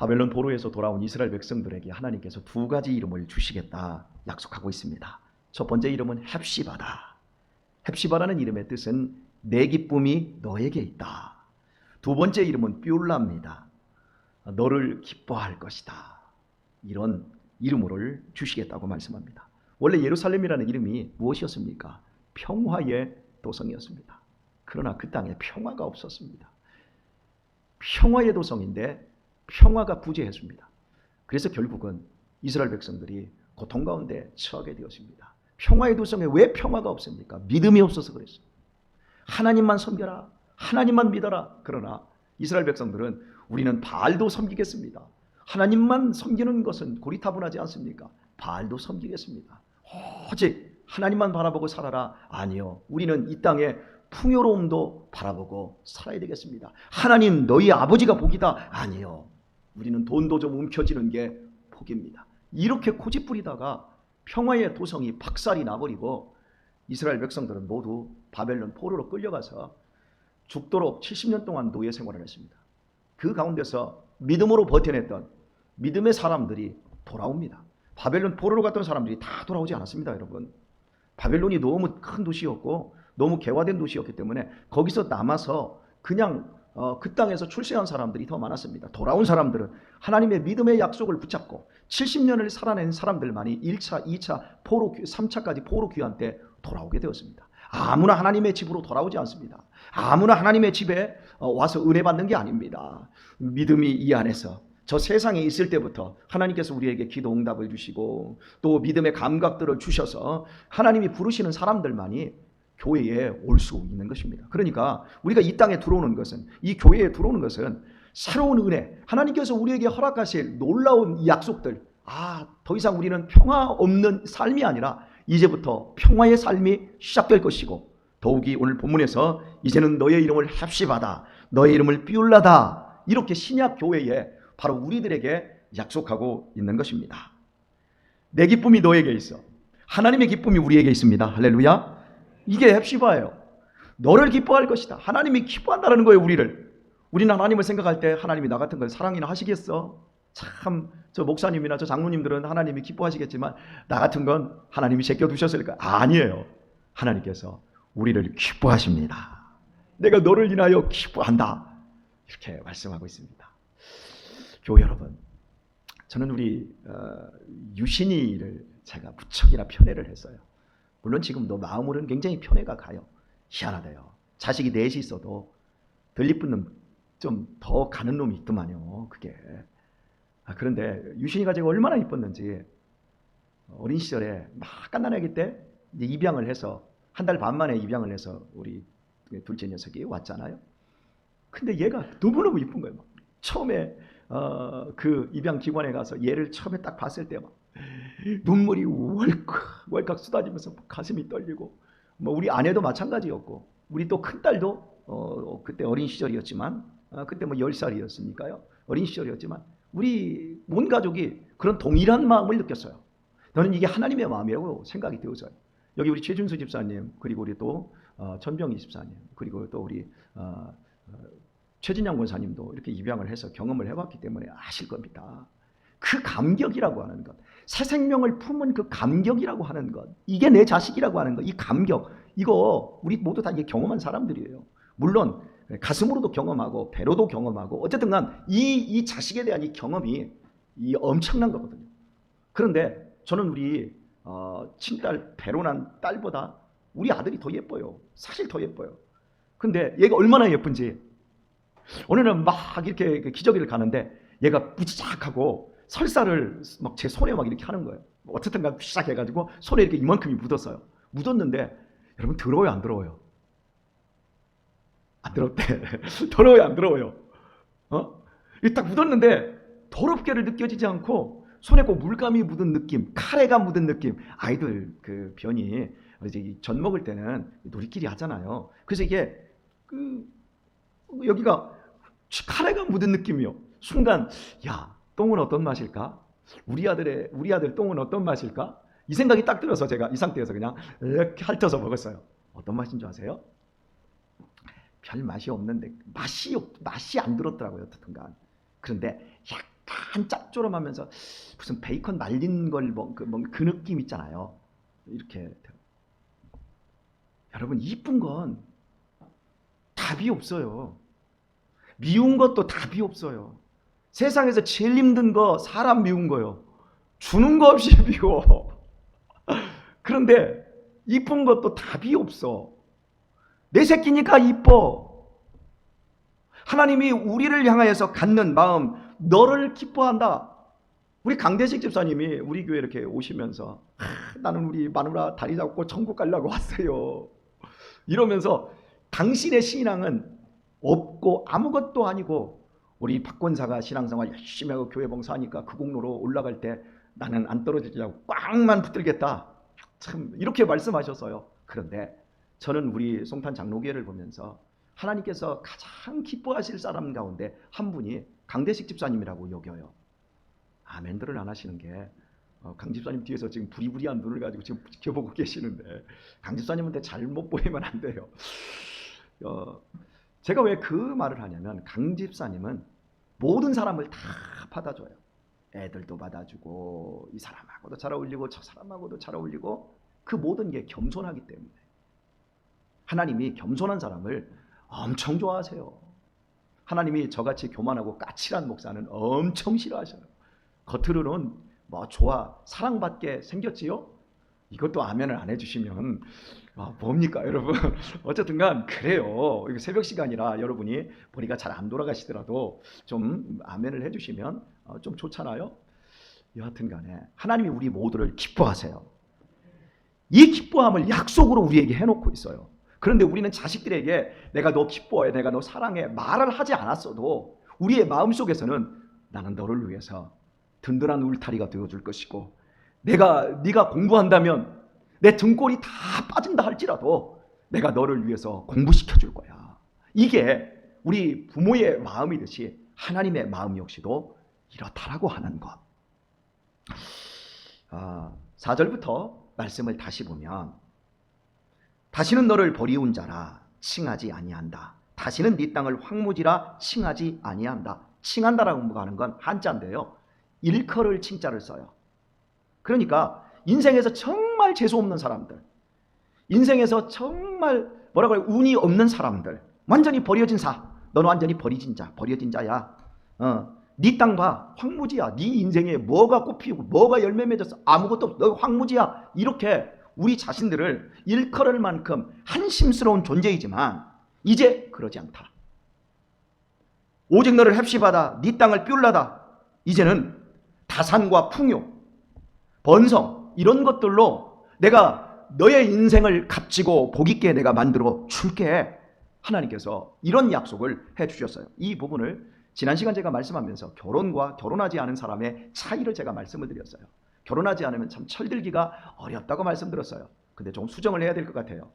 바벨론 포로에서 돌아온 이스라엘 백성들에게 하나님께서 두 가지 이름을 주시겠다 약속하고 있습니다. 첫 번째 이름은 헵시바다. 헵시바라는 이름의 뜻은 내 기쁨이 너에게 있다. 두 번째 이름은 뷸라입니다. 너를 기뻐할 것이다. 이런 이름을 주시겠다고 말씀합니다. 원래 예루살렘이라는 이름이 무엇이었습니까? 평화의 도성이었습니다. 그러나 그 땅에 평화가 없었습니다. 평화의 도성인데 평화가 부재했습니다. 그래서 결국은 이스라엘 백성들이 고통 가운데 처하게 되었습니다. 평화의 도성에 왜 평화가 없습니까? 믿음이 없어서 그랬어요. 하나님만 섬겨라, 하나님만 믿어라. 그러나 이스라엘 백성들은 우리는 바알도 섬기겠습니다. 하나님만 섬기는 것은 고리타분하지 않습니까? 바알도 섬기겠습니다. 오직 하나님만 바라보고 살아라. 아니요, 우리는 이 땅에 풍요로움도 바라보고 살아야 되겠습니다. 하나님 너희 아버지가 복이다. 아니요, 우리는 돈도 좀 움켜쥐는 게 복입니다. 이렇게 고집부리다가 평화의 도성이 박살이 나버리고 이스라엘 백성들은 모두 바벨론 포로로 끌려가서 죽도록 70년 동안 노예 생활을 했습니다. 그 가운데서 믿음으로 버텨냈던 믿음의 사람들이 돌아옵니다. 바벨론 포로로 갔던 사람들이 다 돌아오지 않았습니다. 여러분, 바벨론이 너무 큰 도시였고 너무 개화된 도시였기 때문에 거기서 남아서 그냥 그 땅에서 출세한 사람들이 더 많았습니다. 돌아온 사람들은 하나님의 믿음의 약속을 붙잡고 70년을 살아낸 사람들만이 1차, 2차, 포로, 3차까지 포로 귀환 때 돌아오게 되었습니다. 아무나 하나님의 집으로 돌아오지 않습니다. 아무나 하나님의 집에 와서 은혜 받는 게 아닙니다. 믿음이 이 안에서 저 세상에 있을 때부터 하나님께서 우리에게 기도 응답을 주시고 또 믿음의 감각들을 주셔서 하나님이 부르시는 사람들만이 교회에 올 수 있는 것입니다. 그러니까 우리가 이 땅에 들어오는 것은, 이 교회에 들어오는 것은 새로운 은혜, 하나님께서 우리에게 허락하실 놀라운 약속들, 더 이상 우리는 평화 없는 삶이 아니라 이제부터 평화의 삶이 시작될 것이고, 더욱이 오늘 본문에서 이제는 너의 이름을 헵시바다, 너의 이름을 뷸라다, 이렇게 신약 교회에 바로 우리들에게 약속하고 있는 것입니다. 내 기쁨이 너에게 있어. 하나님의 기쁨이 우리에게 있습니다. 할렐루야. 이게 헵시바예요. 너를 기뻐할 것이다. 하나님이 기뻐한다는 거예요. 우리는 하나님을 생각할 때 하나님이 나 같은 걸 사랑이나 하시겠어? 참, 저 목사님이나 저 장로님들은 하나님이 기뻐하시겠지만 나 같은 건 하나님이 제껴두셨을까? 아니에요. 하나님께서 우리를 기뻐하십니다. 내가 너를 인하여 기뻐한다. 이렇게 말씀하고 있습니다. 교회 여러분, 저는 우리 유신이를 제가 무척이나 편애를 했어요. 물론 지금도 마음으로는 굉장히 편애가 가요. 희한하대요. 자식이 넷이 있어도 들리붙는 좀 더 가는 놈이 있더만요. 그게. 그런데 유신이가 제가 얼마나 이뻤는지 어린 시절에 막 갓난아기 때 이제 입양을 해서 한 달 반 만에 입양을 해서 우리 둘째 녀석이 왔잖아요. 근데 얘가 너무너무 이쁜 거예요. 처음에 그 입양 기관에 가서 얘를 처음에 딱 봤을 때 막 눈물이 월칵 쏟아지면서 가슴이 떨리고, 뭐 우리 아내도 마찬가지였고, 우리 또 큰 딸도 그때 어린 시절이었지만, 그때 뭐 10살이었으니까요. 어린 시절이었지만 우리 온 가족이 그런 동일한 마음을 느꼈어요. 저는 이게 하나님의 마음이라고 생각이 되어서요. 여기 우리 최준수 집사님, 그리고 우리 또 전병희 집사님, 그리고 또 우리 최진양 권사님도 이렇게 입양을 해서 경험을 해봤기 때문에 아실 겁니다. 그 감격이라고 하는 것, 새 생명을 품은 그 감격이라고 하는 것, 이게 내 자식이라고 하는 것, 이 감격, 이거 우리 모두 다 이게 경험한 사람들이에요. 물론 가슴으로도 경험하고 배로도 경험하고 어쨌든 간 이 자식에 대한 이 경험이 이 엄청난 거거든요. 그런데 저는 우리 친딸, 배로 난 딸보다 우리 아들이 더 예뻐요. 사실 더 예뻐요. 근데 얘가 얼마나 예쁜지, 오늘은 막 이렇게 기저귀를 가는데 얘가 부지작하고 설사를 막 제 손에 막 이렇게 하는 거예요. 어쨌든 간 시작해가지고 손에 이렇게 이만큼이 묻었어요. 묻었는데 여러분, 더러워요 안 더러워요? 안 더럽대. 더러워요 안 더러워요? 이게 딱 묻었는데 더럽게를 느껴지지 않고 손에 꼭 물감이 묻은 느낌, 카레가 묻은 느낌. 아이들 그 변이 이제 젖 먹을 때는 우리끼리 하잖아요. 그래서 이게 여기가 카레가 묻은 느낌이요. 순간, 야, 똥은 어떤 맛일까? 우리 아들 똥은 어떤 맛일까? 이 생각이 딱 들어서 제가 이 상태에서 그냥 이렇게 핥아서 먹었어요. 어떤 맛인 줄 아세요? 별 맛이 없는데 맛이 안 들었더라고요. 어떻든간. 그런데 약간 약간 짭조름하면서 무슨 베이컨 말린 걸 그 느낌 있잖아요. 이렇게. 여러분, 이쁜 건 답이 없어요. 미운 것도 답이 없어요. 세상에서 제일 힘든 거 사람 미운 거요. 주는 거 없이 미워. 그런데 이쁜 것도 답이 없어. 내 새끼니까 이뻐. 하나님이 우리를 향하여서 갖는 마음, 너를 기뻐한다. 우리 강대식 집사님이 우리 교회 이렇게 오시면서 나는 우리 마누라 다리 잡고 천국 가려고 왔어요. 이러면서 당신의 신앙은 없고 아무것도 아니고, 우리 박 권사가 신앙생활 열심히 하고 교회 봉사하니까 그 공로로 올라갈 때 나는 안 떨어지려고 꽉만 붙들겠다. 참 이렇게 말씀하셨어요. 그런데 저는 우리 송탄 장로교회를 보면서 하나님께서 가장 기뻐하실 사람 가운데 한 분이 강대식 집사님이라고 여겨요. 아멘들을 안 하시는 게, 강 집사님 뒤에서 지금 부리부리한 눈을 가지고 지금 지켜보고 계시는데 강 집사님한테 잘못 보이면 안 돼요. 제가 왜 그 말을 하냐면, 강 집사님은 모든 사람을 다 받아줘요. 애들도 받아주고, 이 사람하고도 잘 어울리고 저 사람하고도 잘 어울리고, 그 모든 게 겸손하기 때문에. 하나님이 겸손한 사람을 엄청 좋아하세요. 하나님이 저같이 교만하고 까칠한 목사는 엄청 싫어하셔요. 겉으로는 뭐 좋아, 사랑받게 생겼지요? 이것도 아멘을 안 해주시면 뭡니까 여러분? 어쨌든간 그래요. 이거 새벽 시간이라 여러분이 머리가 잘 안 돌아가시더라도 좀 아멘을 해주시면 좀 좋잖아요. 여하튼간에 하나님이 우리 모두를 기뻐하세요. 이 기뻐함을 약속으로 우리에게 해놓고 있어요. 그런데 우리는 자식들에게 내가 너 기뻐해, 내가 너 사랑해 말을 하지 않았어도 우리의 마음속에서는 나는 너를 위해서 든든한 울타리가 되어줄 것이고, 네가 공부한다면 내 등골이 다 빠진다 할지라도 내가 너를 위해서 공부시켜줄 거야. 이게 우리 부모의 마음이듯이 하나님의 마음 역시도 이렇다라고 하는 것. 4절부터 말씀을 다시 보면, 다시는 너를 버리운 자라 칭하지 아니한다. 다시는 네 땅을 황무지라 칭하지 아니한다. 칭한다라고 하는 건 한자인데요, 일컬을 칭자를 써요. 그러니까 인생에서 정말 재수 없는 사람들, 인생에서 정말 뭐라고 해요, 운이 없는 사람들, 완전히 버려진 너는 완전히 버려진 자야. 네 땅 봐, 황무지야. 네 인생에 뭐가 꽃피우고 뭐가 열매 맺었어? 아무것도 없어. 너 황무지야. 이렇게 우리 자신들을 일컬을 만큼 한심스러운 존재이지만 이제 그러지 않다. 오직 너를 heb시바다, 네 땅을 뷸라다. 이제는 다산과 풍요, 번성, 이런 것들로 내가 너의 인생을 값지고 복있게 내가 만들어 줄게. 하나님께서 이런 약속을 해주셨어요. 이 부분을 지난 시간 제가 말씀하면서 결혼과 결혼하지 않은 사람의 차이를 제가 말씀을 드렸어요. 결혼하지 않으면 참 철들기가 어렵다고 말씀드렸어요. 근데 좀 수정을 해야 될 것 같아요.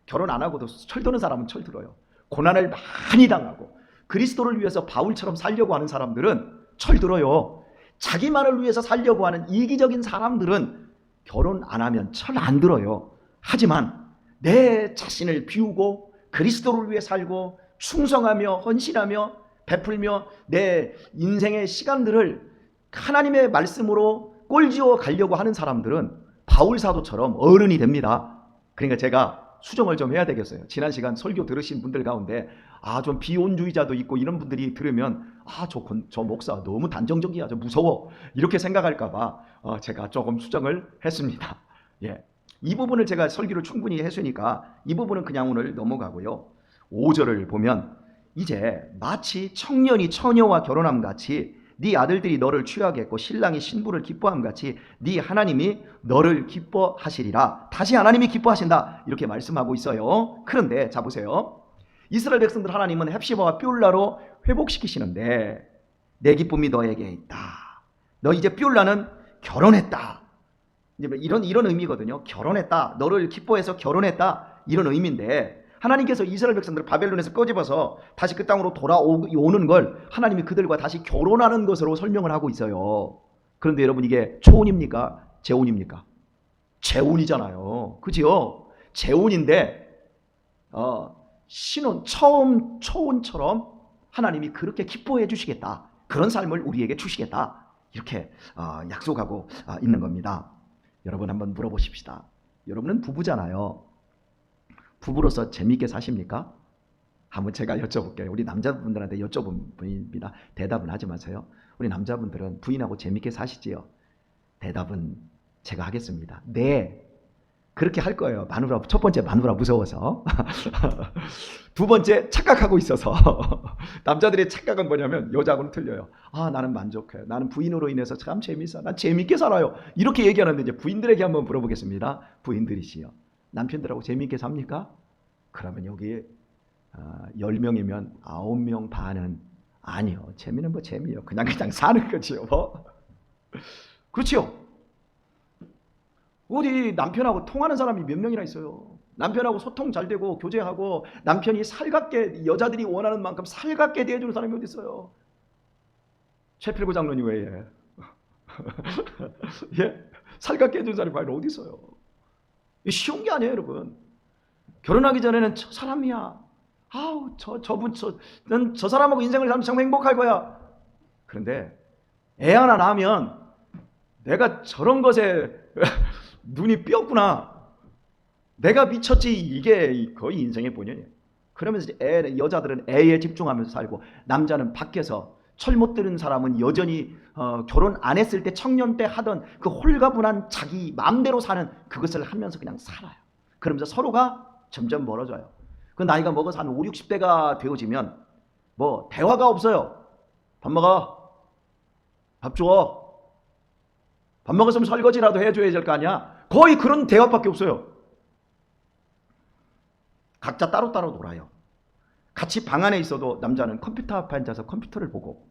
결혼 안 하고도 철드는 사람은 철들어요. 고난을 많이 당하고 그리스도를 위해서 바울처럼 살려고 하는 사람들은 철들어요. 자기만을 위해서 살려고 하는 이기적인 사람들은 결혼 안 하면 철 안 들어요. 하지만 내 자신을 비우고 그리스도를 위해 살고 충성하며 헌신하며 베풀며 내 인생의 시간들을 하나님의 말씀으로 꼴지어 가려고 하는 사람들은 바울 사도처럼 어른이 됩니다. 그러니까 제가 수정을 좀 해야 되겠어요. 지난 시간 설교 들으신 분들 가운데 좀 비혼주의자도 있고 이런 분들이 들으면 저 목사 너무 단정적이야, 저 무서워, 이렇게 생각할까 봐 제가 조금 수정을 했습니다. 예. 이 부분을 제가 설교를 충분히 했으니까 이 부분은 그냥 오늘 넘어가고요. 5절을 보면, 이제 마치 청년이 처녀와 결혼함 같이 네 아들들이 너를 취하겠고 신랑이 신부를 기뻐함 같이 네 하나님이 너를 기뻐하시리라. 다시 하나님이 기뻐하신다, 이렇게 말씀하고 있어요. 그런데 자 보세요. 이스라엘 백성들 하나님은 heb시바와 뷸라로 회복시키시는데 내 기쁨이 너에게 있다. 너 이제 뷸라는 결혼했다. 이런 의미거든요. 결혼했다. 너를 기뻐해서 결혼했다. 이런 의미인데, 하나님께서 이스라엘 백성들을 바벨론에서 꺼집어서 다시 그 땅으로 돌아오는 걸 하나님이 그들과 다시 결혼하는 것으로 설명을 하고 있어요. 그런데 여러분, 이게 초혼입니까? 재혼입니까? 재혼이잖아요. 그죠? 재혼인데 신혼, 처음 초혼처럼 하나님이 그렇게 기뻐해 주시겠다. 그런 삶을 우리에게 주시겠다. 이렇게 약속하고 있는 겁니다. 여러분 한번 물어보십시다. 여러분은 부부잖아요. 부부로서 재미있게 사십니까? 한번 제가 여쭤볼게요. 우리 남자분들한테 여쭤본 분입니다. 대답은 하지 마세요. 우리 남자분들은 부인하고 재미있게 사시지요? 대답은 제가 하겠습니다. 네. 그렇게 할 거예요. 마누라, 첫 번째 마누라 무서워서. 두 번째 착각하고 있어서. 남자들의 착각은 뭐냐면 여자하고는 틀려요. 나는 만족해. 나는 부인으로 인해서 참 재밌어. 난 재밌게 살아요. 이렇게 얘기하는데 이제 부인들에게 한번 물어보겠습니다. 부인들이시요. 남편들하고 재밌게 삽니까? 그러면 여기 10명이면 9명 반은 아니요. 재미는 뭐 재미요. 그냥 사는 거지요. 뭐. 그렇죠? 어디 남편하고 통하는 사람이 몇 명이나 있어요. 남편하고 소통 잘 되고 교제하고 남편이 살갑게 여자들이 원하는 만큼 살갑게 대해주는 사람이 어디 있어요? 최필구 장로님 외에. 예? 살갑게 해주는 사람이 과연 어디 있어요? 쉬운 게 아니에요, 여러분. 결혼하기 전에는 저 사람이야. 난 저 사람하고 인생을 살면 정말 행복할 거야. 그런데 애 하나 낳으면 내가 저런 것에 눈이 삐었구나. 내가 미쳤지. 이게 거의 인생의 본연이에요. 그러면서 여자들은 애에 집중하면서 살고 남자는 밖에서 철 못 들은 사람은 여전히 결혼 안 했을 때 청년 때 하던 그 홀가분한 자기 마음대로 사는 그것을 하면서 그냥 살아요. 그러면서 서로가 점점 멀어져요. 그 나이가 먹어서 한 5, 60대가 되어지면 뭐 대화가 없어요. 밥 먹어. 밥 줘. 밥 먹었으면 설거지라도 해줘야 될 거 아니야. 거의 그런 대화밖에 없어요. 각자 따로따로 놀아요. 같이 방 안에 있어도 남자는 컴퓨터 앞에 앉아서 컴퓨터를 보고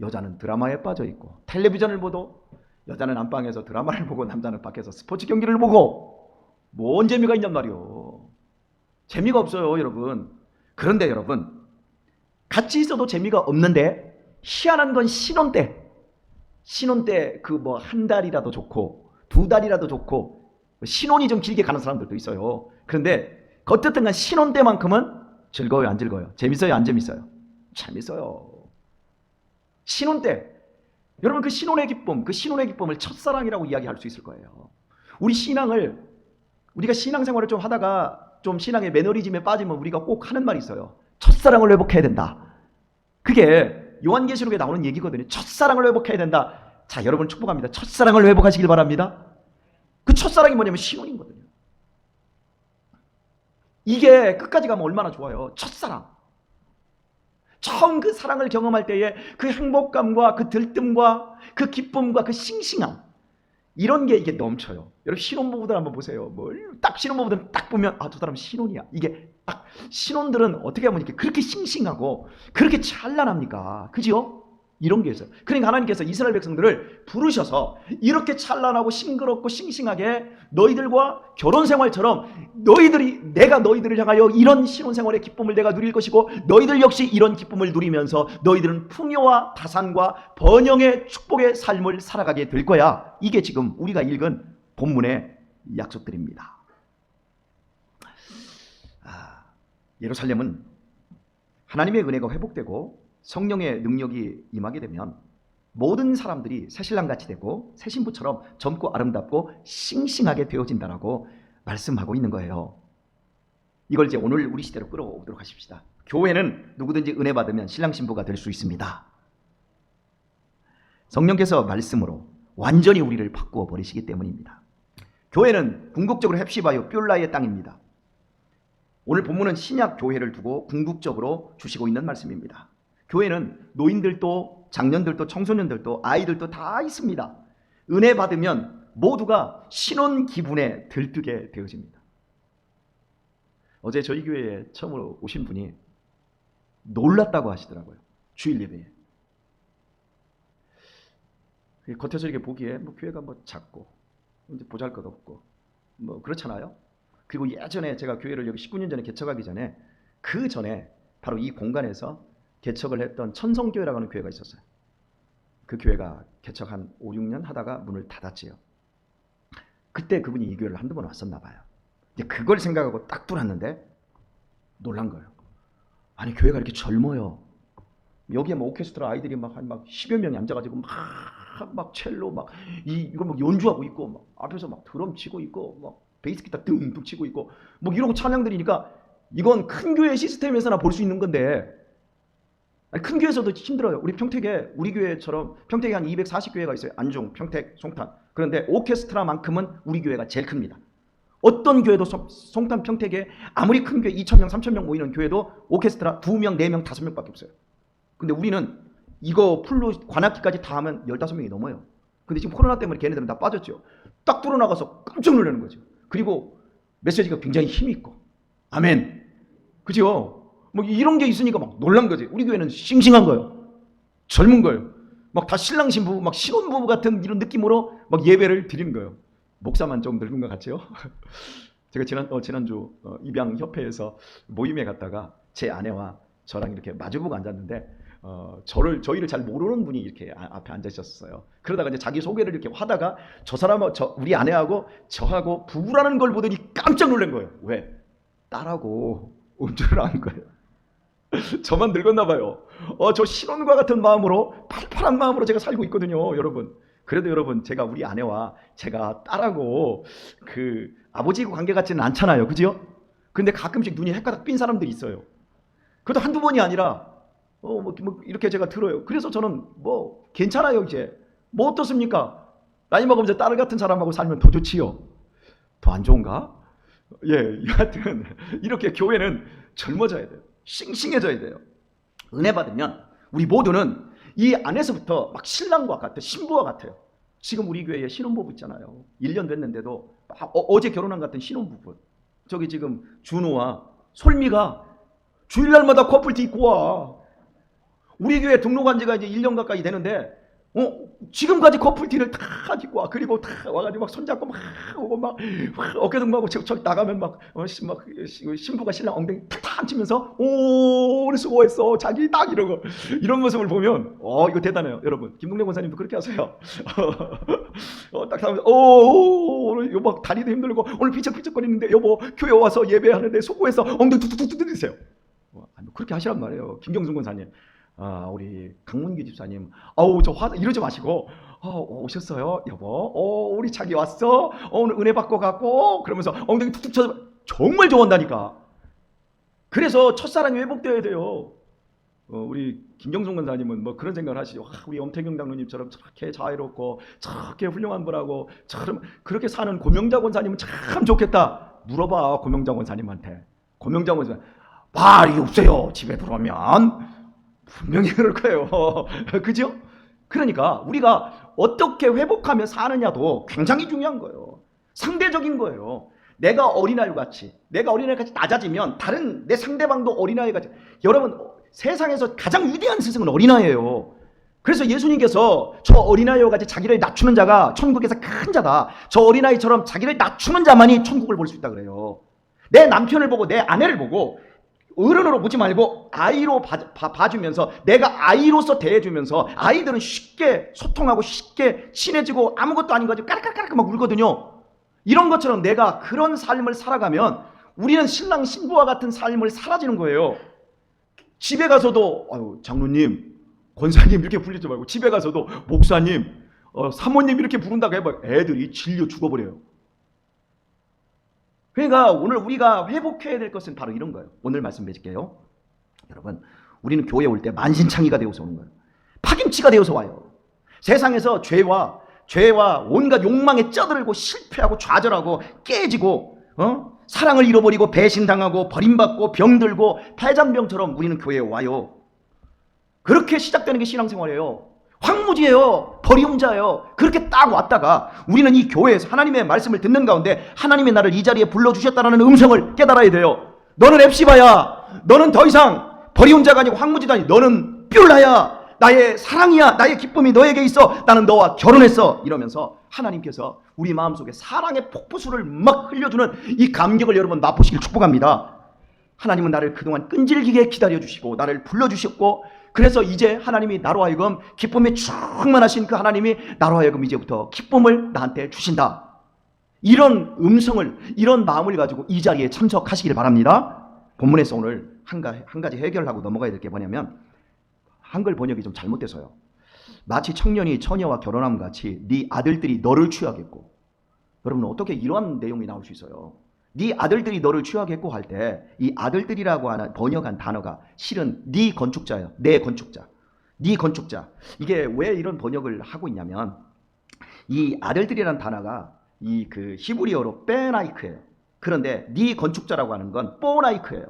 여자는 드라마에 빠져 있고 텔레비전을 보도 여자는 안방에서 드라마를 보고 남자는 밖에서 스포츠 경기를 보고 뭔 재미가 있냔 말이요. 재미가 없어요, 여러분. 그런데 여러분 같이 있어도 재미가 없는데 희한한 건 신혼 때 그 뭐 한 달이라도 좋고 두 달이라도 좋고 신혼이 좀 길게 가는 사람들도 있어요. 그런데 어쨌든 간 신혼 때만큼은 즐거워요, 안 즐거워요? 재밌어요, 안 재밌어요? 재밌어요. 신혼 때 여러분 그 신혼의 기쁨을 첫사랑이라고 이야기할 수 있을 거예요. 우리가 신앙생활을 좀 하다가 좀 신앙의 매너리즘에 빠지면 우리가 꼭 하는 말이 있어요. 첫사랑을 회복해야 된다. 그게 요한계시록에 나오는 얘기거든요. 첫사랑을 회복해야 된다. 자, 여러분 축복합니다. 첫사랑을 회복하시길 바랍니다. 그 첫사랑이 뭐냐면 신혼이거든요. 이게 끝까지 가면 얼마나 좋아요. 첫사랑. 처음 그 사랑을 경험할 때의 그 행복감과 그 들뜸과 그 기쁨과 그 싱싱함, 이런 게 이게 넘쳐요. 여러분 신혼부부들 한번 보세요. 딱 신혼부부들 딱 보면 저 사람 신혼이야. 이게 딱 신혼들은 어떻게 하면 이렇게 그렇게 싱싱하고 그렇게 찬란합니까? 그죠? 이런 게 있어요. 그러니까 하나님께서 이스라엘 백성들을 부르셔서 이렇게 찬란하고 싱그럽고 싱싱하게 너희들과 결혼생활처럼 내가 너희들을 향하여 이런 신혼생활의 기쁨을 내가 누릴 것이고 너희들 역시 이런 기쁨을 누리면서 너희들은 풍요와 다산과 번영의 축복의 삶을 살아가게 될 거야. 이게 지금 우리가 읽은 본문의 약속들입니다. 예루살렘은 하나님의 은혜가 회복되고 성령의 능력이 임하게 되면 모든 사람들이 새신랑같이 되고 새신부처럼 젊고 아름답고 싱싱하게 되어진다라고 말씀하고 있는 거예요. 이걸 이제 오늘 우리 시대로 끌어오도록 하십시다. 교회는 누구든지 은혜 받으면 신랑 신부가 될 수 있습니다. 성령께서 말씀으로 완전히 우리를 바꾸어 버리시기 때문입니다. 교회는 궁극적으로 헵시바요 뷸라의 땅입니다. 오늘 본문은 신약 교회를 두고 궁극적으로 주시고 있는 말씀입니다. 교회는 노인들도 장년들도 청소년들도 아이들도 다 있습니다. 은혜 받으면 모두가 신혼 기분에 들뜨게 되어집니다. 어제 저희 교회에 처음으로 오신 분이 놀랐다고 하시더라고요. 주일 예배에. 겉에서 이렇게 보기에 교회가 작고 이제 보잘것없고 그렇잖아요. 그리고 예전에 제가 교회를 여기 19년 전에 개척하기 전에 그 전에 바로 이 공간에서 개척을 했던 천성교회라고 하는 교회가 있었어요. 그 교회가 개척 한 5, 6년 하다가 문을 닫았지요. 그때 그분이 이 교회를 한두 번 왔었나 봐요. 이제 그걸 생각하고 딱 들어왔는데 놀란 거예요. 아니 교회가 이렇게 젊어요. 여기에 뭐 오케스트라 아이들이 막 한 막 10여 명이 앉아가지고 막 첼로 막 이거 막 연주하고 있고 막 앞에서 막 드럼 치고 있고 막 베이스 기타 둥둥 치고 있고 뭐 이러고 찬양들이니까 이건 큰 교회 시스템에서나 볼 수 있는 건데, 아니, 큰 교회에서도 힘들어요. 우리 평택에, 우리 교회처럼 평택에 한 240교회가 있어요. 안중, 평택, 송탄. 그런데 오케스트라만큼은 우리 교회가 제일 큽니다. 어떤 교회도 송탄, 평택에 아무리 큰 교회 2,000명, 3,000명 모이는 교회도 오케스트라 2명, 4명, 5명밖에 없어요. 근데 우리는 이거 풀로 관악기까지 다 하면 15명이 넘어요. 근데 지금 코로나 때문에 걔네들은 다 빠졌죠. 딱 뚫어나가서 깜짝 놀라는 거죠. 그리고 메시지가 굉장히 힘이 있고, 아멘. 그죠? 뭐 이런 게 있으니까 막 놀란 거지. 우리 교회는 싱싱한 거예요. 젊은 거예요. 막 다 신랑 신부, 막 신혼부부 같은 이런 느낌으로 막 예배를 드리는 거예요. 목사만 좀 늙은 것 같죠? 제가 지난주 입양협회에서 모임에 갔다가 제 아내와 저랑 이렇게 마주보고 앉았는데 저희를 잘 모르는 분이 이렇게 앞에 앉아 있었어요. 그러다가 이제 자기 소개를 이렇게 하다가 우리 아내하고 저하고 부부라는 걸 보더니 깜짝 놀란 거예요. 왜? 딸하고 음주를 한 거예요. 저만 늙었나 봐요. 저 신혼과 같은 마음으로, 팔팔한 마음으로 제가 살고 있거든요, 여러분. 그래도 여러분, 제가 우리 아내와 제가 딸하고 그 아버지하고 관계 같지는 않잖아요, 그죠? 근데 가끔씩 눈이 헷가닥 삔 사람들이 있어요. 그래도 한두 번이 아니라 뭐 이렇게 제가 들어요. 그래서 저는 뭐 괜찮아요. 이제 뭐 어떻습니까? 나이 먹으면 딸 같은 사람하고 살면 더 좋지요. 더 안 좋은가? 예, 여하튼 이렇게 교회는 젊어져야 돼요. 싱싱해져야 돼요. 은혜 받으면 우리 모두는 이 안에서부터 막 신랑과 같아요. 신부와 같아요. 지금 우리 교회에 신혼부부 있잖아요. 1년 됐는데도 어제 결혼한 것 같은 신혼부부. 저기 지금 준호와 솔미가 주일날마다 커플티 입고 와. 우리 교회 등록한 지가 이제 1년 가까이 되는데 지금까지 커플티를 다 입고 와. 그리고 다 와가지고 막 손잡고 막 오고 막 어깨동무하고 저기 나가면 막 신부가 신랑 엉덩이 탁탁 치면서 오늘 수고했어 자기 딱 이러고 이런 모습을 보면 이거 대단해요. 여러분 김동래 권사님도 그렇게 하세요. 딱 하면서 오늘 여보 막 다리도 힘들고 오늘 비쩍비쩍거리는데 여보 교회 와서 예배하는데 수고해서 엉덩이 툭툭툭 두드리세요. 그렇게 하시란 말이에요. 김경순 권사님. 우리 강문기 집사님, 저 이러지 마시고, 오셨어요, 여보? 우리 자기 왔어? 오늘 은혜 받고 갔고? 그러면서 엉덩이 툭툭 쳐서 정말 좋아한다니까. 그래서 첫사랑이 회복되어야 돼요. 우리 김경순 권사님은 뭐 그런 생각을 하시죠. 우리 엄태경 장로님처럼 저렇게 자애롭고, 저렇게 훌륭한 분하고, 그렇게 사는 고명자 권사님은 참 좋겠다. 물어봐, 고명자 권사님한테. 고명자 권사님, 말이 없어요, 집에 들어오면. 분명히 그럴 거예요. 그죠? 그러니까 우리가 어떻게 회복하며 사느냐도 굉장히 중요한 거예요. 상대적인 거예요. 내가 어린아이같이 낮아지면 다른 내 상대방도 어린아이같이. 여러분 세상에서 가장 위대한 스승은 어린아이예요. 그래서 예수님께서 저 어린아이와 같이 자기를 낮추는 자가 천국에서 큰 자다. 저 어린아이처럼 자기를 낮추는 자만이 천국을 볼 수 있다 그래요. 내 남편을 보고 내 아내를 보고 어른으로 보지 말고 아이로 봐주면서 내가 아이로서 대해주면서 아이들은 쉽게 소통하고 쉽게 친해지고 아무것도 아닌 거지 까르까르 막 울거든요. 이런 것처럼 내가 그런 삶을 살아가면 우리는 신랑 신부와 같은 삶을 살아지는 거예요. 집에 가서도 장로님, 권사님 이렇게 부르지 말고 집에 가서도 목사님, 사모님 이렇게 부른다고 해봐. 애들이 질려 죽어버려요. 그러니까 오늘 우리가 회복해야 될 것은 바로 이런 거예요. 오늘 말씀 맺을게요. 여러분, 우리는 교회에 올 때 만신창이가 되어서 오는 거예요. 파김치가 되어서 와요. 세상에서 죄와 온갖 욕망에 쩌들고 실패하고 좌절하고 깨지고 사랑을 잃어버리고 배신당하고 버림받고 병들고 폐잔병처럼 우리는 교회에 와요. 그렇게 시작되는 게 신앙생활이에요. 황무지예요. 버림자예요. 그렇게 딱 왔다가 우리는 이 교회에서 하나님의 말씀을 듣는 가운데 하나님의 나를 이 자리에 불러주셨다는 음성을 깨달아야 돼요. 너는 앱시바야. 너는 더 이상 버림자가 아니고 황무지도 아니고 너는 뷸라야. 나의 사랑이야. 나의 기쁨이 너에게 있어. 나는 너와 결혼했어. 이러면서 하나님께서 우리 마음속에 사랑의 폭포수를 막 흘려주는 이 감격을 여러분 맛보시길 축복합니다. 하나님은 나를 그동안 끈질기게 기다려주시고 나를 불러주셨고 그래서 이제 하나님이 나로 하여금 기쁨에 충만하신 그 하나님이 나로 하여금 이제부터 기쁨을 나한테 주신다. 이런 음성을, 이런 마음을 가지고 이 자리에 참석하시길 바랍니다. 본문에서 오늘 한 가지 해결하고 넘어가야 될 게 뭐냐면 한글 번역이 좀 잘못돼서요. 마치 청년이 처녀와 결혼함 같이 네 아들들이 너를 취하겠고. 여러분 어떻게 이러한 내용이 나올 수 있어요? 네 아들들이 너를 취하겠고 할 때 이 아들들이라고 하는 번역한 단어가 실은 네 건축자예요. 내 건축자. 네 건축자. 이게 왜 이런 번역을 하고 있냐면 이 아들들이라는 단어가 이 그 히브리어로 빼나이크예요. 그런데 네 건축자라고 하는 건 뽀나이크예요.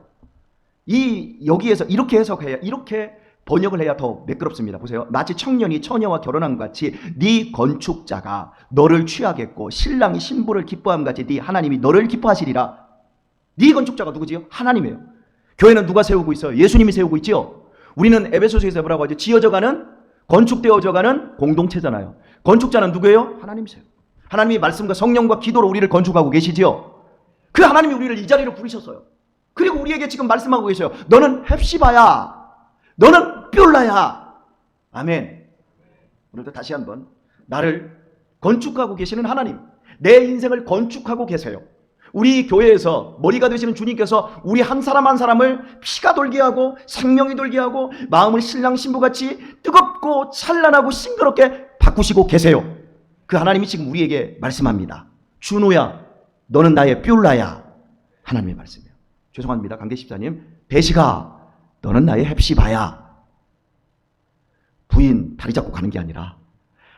이 여기에서 이렇게 해석해야 이렇게 번역을 해야 더 매끄럽습니다. 보세요. 마치 청년이 처녀와 결혼한 것 같이 네 건축자가 너를 취하겠고 신랑이 신부를 기뻐함 같이 네 하나님이 너를 기뻐하시리라. 네 건축자가 누구지요? 하나님이에요. 교회는 누가 세우고 있어요? 예수님이 세우고 있지요. 우리는 에베소서에서 뭐라고 하죠? 지어져가는 건축되어져가는 공동체잖아요. 건축자는 누구예요? 하나님이세요. 하나님이 말씀과 성령과 기도로 우리를 건축하고 계시지요. 그 하나님이 우리를 이 자리로 부르셨어요. 그리고 우리에게 지금 말씀하고 계셔요. 너는 헵시바야. 너는 뷸라야. 아멘. 오늘도 다시 한번 나를 건축하고 계시는 하나님, 내 인생을 건축하고 계세요. 우리 교회에서 머리가 되시는 주님께서 우리 한 사람 한 사람을 피가 돌게 하고 생명이 돌게 하고 마음을 신랑 신부같이 뜨겁고 찬란하고 싱그럽게 바꾸시고 계세요. 그 하나님이 지금 우리에게 말씀합니다. 준호야, 너는 나의 뷸라야. 하나님의 말씀이에요. 죄송합니다. 강계 집사님. 배시가, 너는 나의 헵시바야. 부인 다리 잡고 가는 게 아니라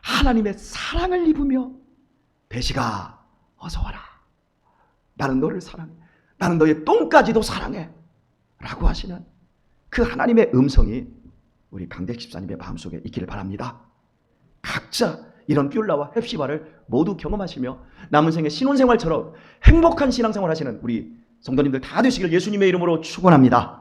하나님의 사랑을 입으며 배시가 어서 와라. 나는 너를 사랑해. 나는 너의 똥까지도 사랑해. 라고 하시는 그 하나님의 음성이 우리 강대 집사님의 마음속에 있기를 바랍니다. 각자 이런 뷸라와 헵시바를 모두 경험하시며 남은 생의 신혼생활처럼 행복한 신앙생활 하시는 우리 성도님들 다 되시길 예수님의 이름으로 축원합니다.